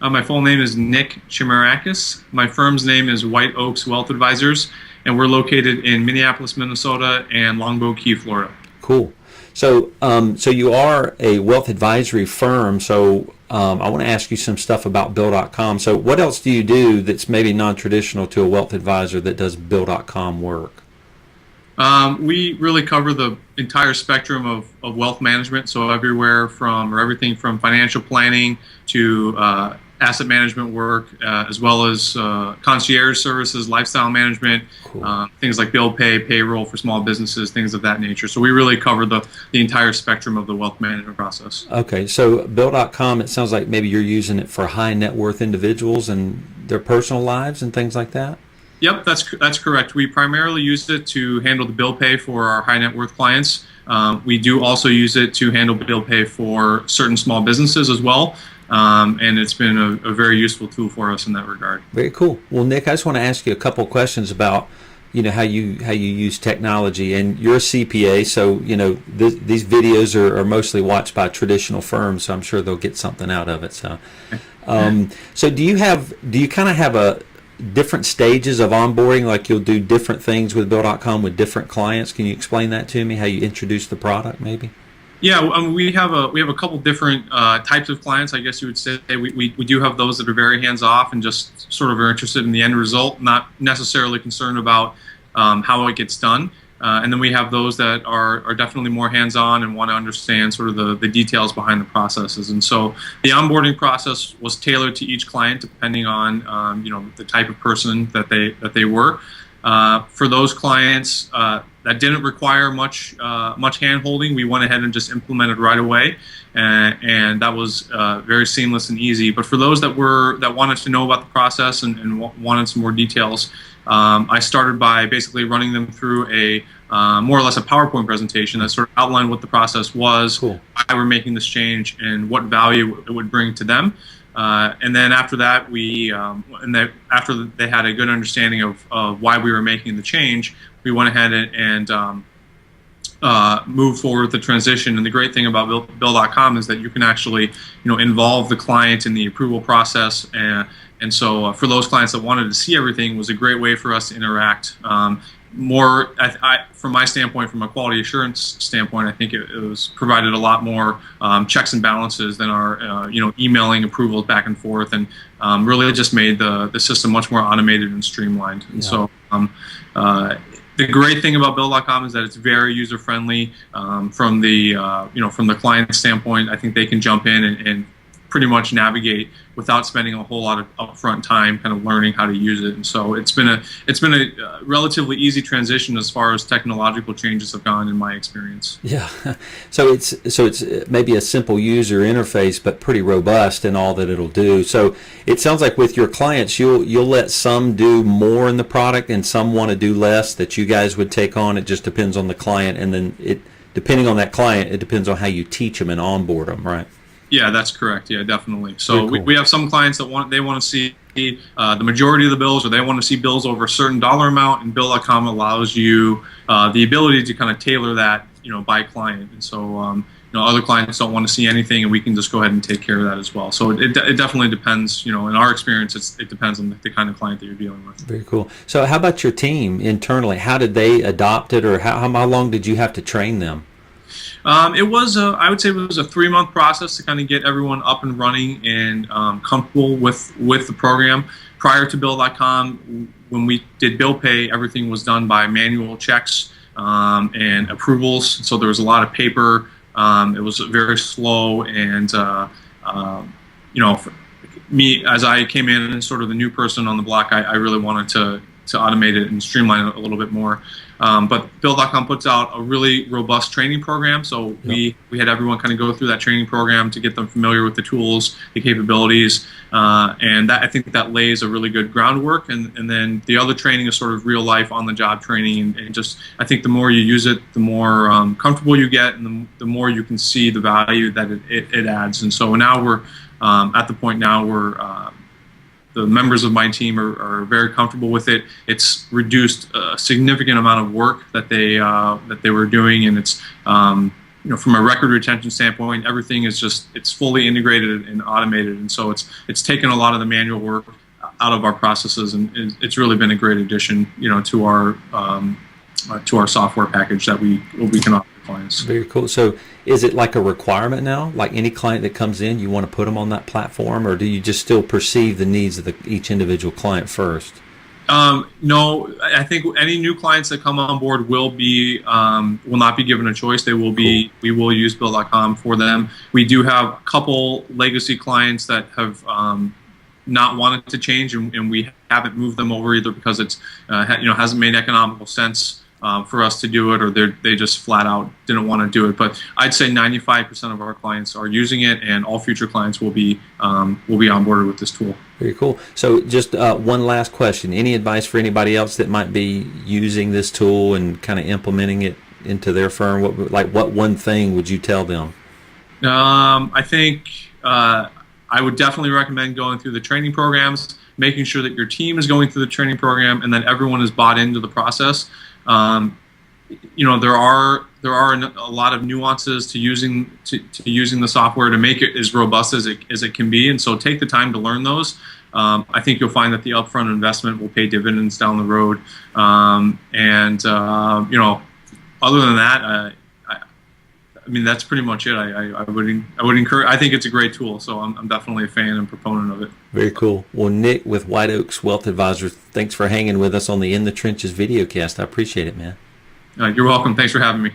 My full name is Nick Chimerakis. My firm's name is White Oaks Wealth Advisors, and we're located in Minneapolis, Minnesota, and Longboat Key, Florida. Cool. So you are a wealth advisory firm. So I want to ask you some stuff about Bill.com. So what else do you do that's maybe non-traditional to a wealth advisor that does Bill.com work? We really cover the entire spectrum of wealth management, so everything from financial planning to asset management work, as well as concierge services, lifestyle management, Cool. things like bill pay, payroll for small businesses, things of that nature. So we really cover the entire spectrum of the wealth management process. Okay, so Bill.com, it sounds like maybe you're using it for high net worth individuals and their personal lives and things like that? Yep, that's correct. We primarily use it to handle the bill pay for our high net worth clients. We do also use it to handle bill pay for certain small businesses as well. And it's been a very useful tool for us in that regard. Very cool. Well, Nick, I just want to ask you a couple of questions about, how you use technology. And you're a CPA, so these videos are mostly watched by traditional firms, so I'm sure they'll get something out of it. So do you kind of have a different stages of onboarding, like you'll do different things with Bill.com with different clients? Can you explain that to me, how you introduce the product maybe? Yeah, we have a couple different types of clients, I guess you would say. We do have those that are very hands off and just sort of are interested in the end result, not necessarily concerned about how it gets done. And then we have those that are definitely more hands-on and want to understand sort of the details behind the processes. And so the onboarding process was tailored to each client depending on the type of person that they were. For those clients that didn't require much hand-holding, we went ahead and just implemented right away, and that was very seamless and easy. But for those that wanted to know about the process and wanted some more details, I started by basically running them through a more or less a PowerPoint presentation that sort of outlined what the process was, Cool. why we're making this change, and what value it would bring to them. And then after that, after they had a good understanding of why we were making the change, we went ahead and moved forward with the transition. And the great thing about Bill.com is that you can actually involve the client in the approval process. And so for those clients that wanted to see everything, it was a great way for us to interact. More, from my standpoint, from a quality assurance standpoint, I think it was provided a lot more checks and balances than our emailing approvals back and forth, and really just made the system much more automated and streamlined. And so the great thing about Bill.com is that it's very user friendly. From the client standpoint, I think they can jump in and pretty much navigate without spending a whole lot of upfront time kind of learning how to use it. And so it's been a relatively easy transition as far as technological changes have gone in my experience. Yeah. So it's maybe a simple user interface, but pretty robust in all that it'll do. So it sounds like with your clients, you'll let some do more in the product and some want to do less that you guys would take on. It just depends on the client, and then depending on that client, it depends on how you teach them and onboard them, right? Yeah, that's correct. Yeah, definitely. So Cool. we have some clients that want to see the majority of the bills, or they want to see bills over a certain dollar amount, and Bill.com allows you the ability to kind of tailor that, by client. And so other clients don't want to see anything, and we can just go ahead and take care of that as well. So it definitely depends. In our experience, it depends on the kind of client that you're dealing with. Very cool. So how about your team internally? How did they adopt it, or how long did you have to train them? I would say it was a 3-month process to kind of get everyone up and running and comfortable with the program. Prior to Bill.com, when we did bill pay, everything was done by manual checks and approvals. So there was a lot of paper. It was very slow, and for me, as I came in and sort of the new person on the block, I really wanted to automate it and streamline it a little bit more. But Bill.com puts out a really robust training program, so we had everyone kind of go through that training program to get them familiar with the tools, the capabilities, and I think that lays a really good groundwork. And then the other training is sort of real life, on the job training, and just I think the more you use it, the more comfortable you get, and the more you can see the value that it adds. And so now we're at the point now where the members of my team are very comfortable with it. It's reduced a significant amount of work that they were doing, and it's from a record retention standpoint, everything is it's fully integrated and automated, and so it's taken a lot of the manual work out of our processes, and it's really been a great addition, to our software package that we can offer clients. Very cool. So is it like a requirement now? Like any client that comes in, you want to put them on that platform, or do you just still perceive the needs of each individual client first? No, I think any new clients that come on board will not be given a choice. They will be. Cool. We will use Bill.com for them. We do have a couple legacy clients that have not wanted to change, and we haven't moved them over either because it's hasn't made economical sense for us to do it, or they just flat out didn't want to do it. But I'd say 95% of our clients are using it, and all future clients will be onboarded with this tool. Very cool. So just one last question. Any advice for anybody else that might be using this tool and kind of implementing it into their firm? What one thing would you tell them? I think I would definitely recommend going through the training programs, making sure that your team is going through the training program, and that everyone is bought into the process. There are a lot of nuances to using the software to make it as robust as it can be, and so take the time to learn those. I think you'll find that the upfront investment will pay dividends down the road. Other than that, that's pretty much it. I would encourage. I think it's a great tool, so I'm definitely a fan and proponent of it. Very cool. Well, Nick with White Oaks Wealth Advisors, thanks for hanging with us on the In the Trenches videocast. I appreciate it, man. You're welcome. Thanks for having me.